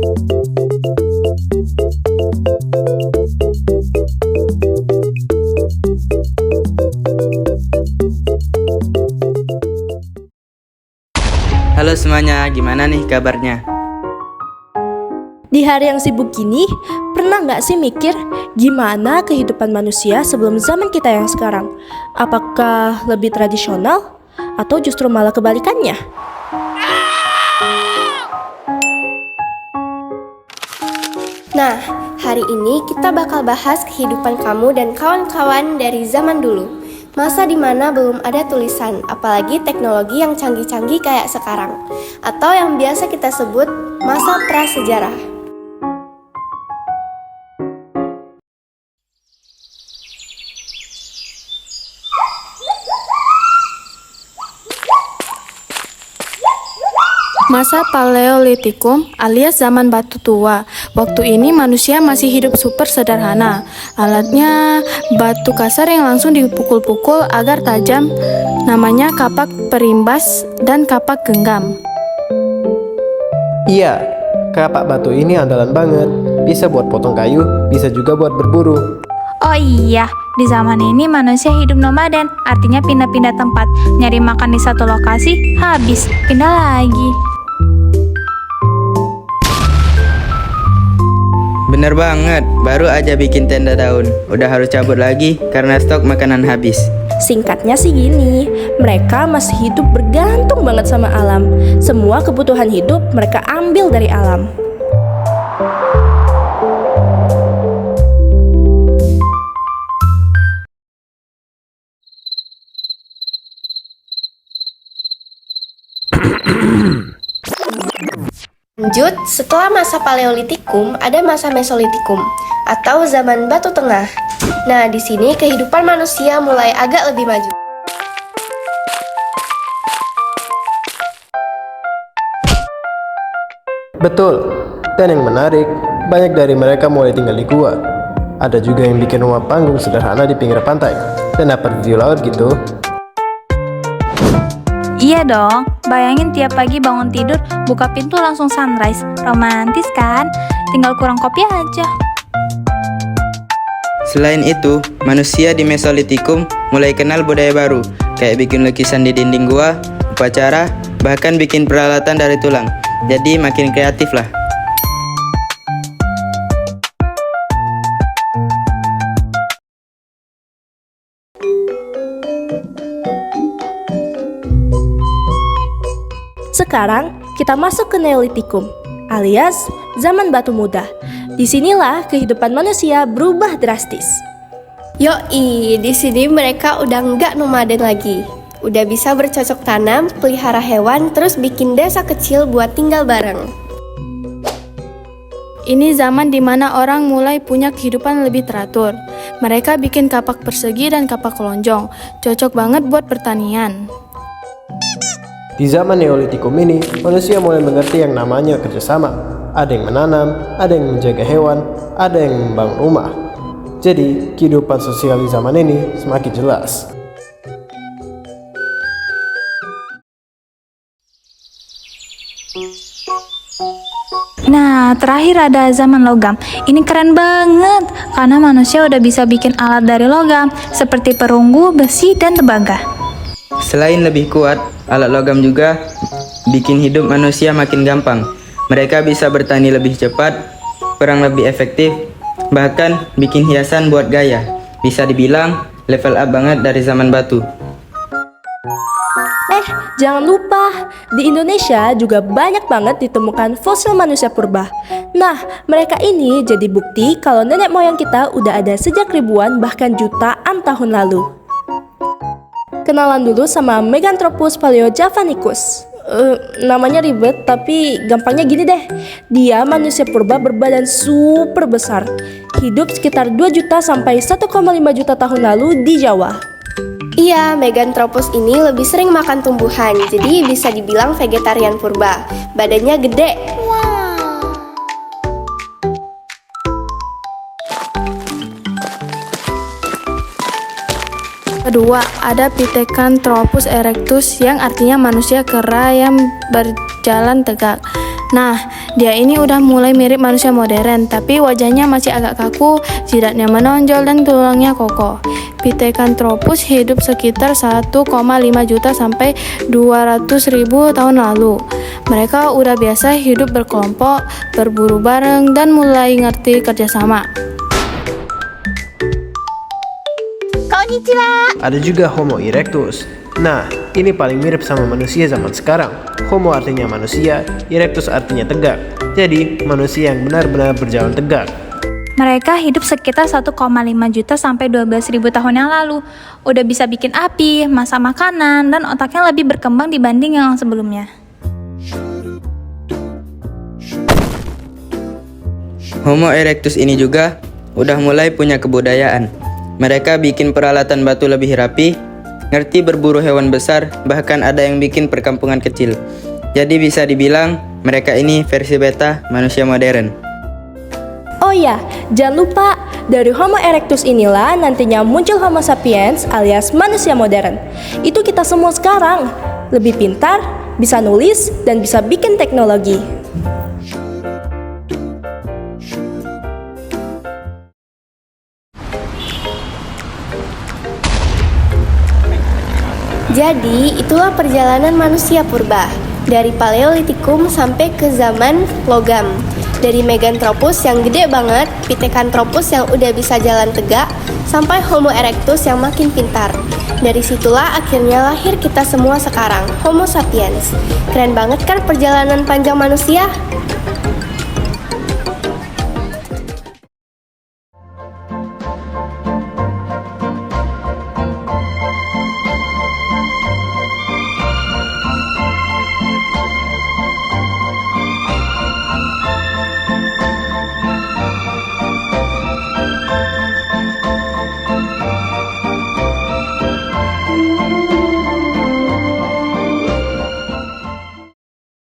Halo semuanya, gimana nih kabarnya? Di hari yang sibuk gini, pernah nggak sih mikir gimana kehidupan manusia sebelum zaman kita yang sekarang? Apakah lebih tradisional atau justru malah kebalikannya? Nah, hari ini kita bakal bahas kehidupan kamu dan kawan-kawan dari zaman dulu. Masa dimana belum ada tulisan, apalagi teknologi yang canggih-canggih kayak sekarang. Atau yang biasa kita sebut masa prasejarah. Masa Paleolitikum alias zaman batu tua. Waktu ini manusia masih hidup super sederhana. Alatnya batu kasar yang langsung dipukul-pukul agar tajam. Namanya kapak perimbas dan kapak genggam. Iya, kapak batu ini andalan banget. Bisa buat potong kayu, bisa juga buat berburu. Oh iya, di zaman ini manusia hidup nomaden, artinya pindah-pindah tempat. Nyari makan di satu lokasi, habis, pindah lagi. Bener banget, baru aja bikin tenda daun. Udah harus cabut lagi karena stok makanan habis. Singkatnya sih gini, mereka masih hidup bergantung banget sama alam. Semua kebutuhan hidup mereka ambil dari alam. Lanjut, setelah masa Paleolitikum, ada masa Mesolitikum atau zaman Batu Tengah. Nah, di sini kehidupan manusia mulai agak lebih maju. Betul, dan yang menarik, banyak dari mereka mulai tinggal di gua. Ada juga yang bikin rumah panggung sederhana di pinggir pantai, dan dapat view laut gitu. Iya dong, bayangin tiap pagi bangun tidur, buka pintu langsung sunrise. Romantis kan? Tinggal kurang kopi aja. Selain itu, manusia di Mesolitikum mulai kenal budaya baru, kayak bikin lukisan di dinding gua, upacara, bahkan bikin peralatan dari tulang. Jadi makin kreatif lah. Sekarang kita masuk ke Neolitikum, alias zaman batu muda. Disinilah kehidupan manusia berubah drastis. Yoi, di sini mereka udah nggak nomaden lagi. Udah bisa bercocok tanam, pelihara hewan, terus bikin desa kecil buat tinggal bareng. Ini zaman dimana orang mulai punya kehidupan lebih teratur. Mereka bikin kapak persegi dan kapak lonjong. Cocok banget buat pertanian. Di zaman Neolitikum ini, manusia mulai mengerti yang namanya kerjasama. Ada yang menanam, ada yang menjaga hewan, ada yang membangun rumah. Jadi, kehidupan sosial di zaman ini semakin jelas. Nah, terakhir ada zaman logam. Ini keren banget, karena manusia udah bisa bikin alat dari logam, seperti perunggu, besi, dan tembaga. Selain lebih kuat, alat logam juga bikin hidup manusia makin gampang. Mereka bisa bertani lebih cepat, perang lebih efektif, bahkan bikin hiasan buat gaya. Bisa dibilang level up banget dari zaman batu. Jangan lupa, di Indonesia juga banyak banget ditemukan fosil manusia purba. Nah, mereka ini jadi bukti kalau nenek moyang kita udah ada sejak ribuan bahkan jutaan tahun lalu. Kenalan dulu sama Meganthropus paleojavanicus. Namanya ribet, tapi gampangnya gini deh. Dia manusia purba berbadan super besar. Hidup sekitar 2 juta sampai 1,5 juta tahun lalu di Jawa. Iya, Meganthropus ini lebih sering makan tumbuhan, jadi bisa dibilang vegetarian purba. Badannya gede. Kedua, ada Pithecanthropus erectus yang artinya manusia kera yang berjalan tegak. Nah, dia ini udah mulai mirip manusia modern, tapi wajahnya masih agak kaku, jidatnya menonjol dan tulangnya kokoh. Pithecanthropus hidup sekitar 1,5 juta sampai 200.000 tahun lalu. Mereka udah biasa hidup berkelompok, berburu bareng, dan mulai ngerti kerjasama. Ada juga Homo erectus. Nah, ini paling mirip sama manusia zaman sekarang. Homo artinya manusia, erectus artinya tegak. Jadi, manusia yang benar-benar berjalan tegak. Mereka hidup sekitar 1,5 juta sampai 12.000 tahun yang lalu. Udah bisa bikin api, masak makanan, dan otaknya lebih berkembang dibanding yang sebelumnya. Homo erectus ini juga udah mulai punya kebudayaan. Mereka bikin peralatan batu lebih rapi, ngerti berburu hewan besar, bahkan ada yang bikin perkampungan kecil. Jadi bisa dibilang mereka ini versi beta manusia modern. Oh ya, jangan lupa, dari Homo erectus inilah nantinya muncul Homo sapiens alias manusia modern. Itu kita semua sekarang, lebih pintar, bisa nulis, dan bisa bikin teknologi. Jadi, itulah perjalanan manusia purba, dari Paleolitikum sampai ke zaman logam. Dari Meganthropus yang gede banget, Pithecanthropus yang udah bisa jalan tegak, sampai Homo erectus yang makin pintar. Dari situlah akhirnya lahir kita semua sekarang, Homo sapiens. Keren banget kan perjalanan panjang manusia?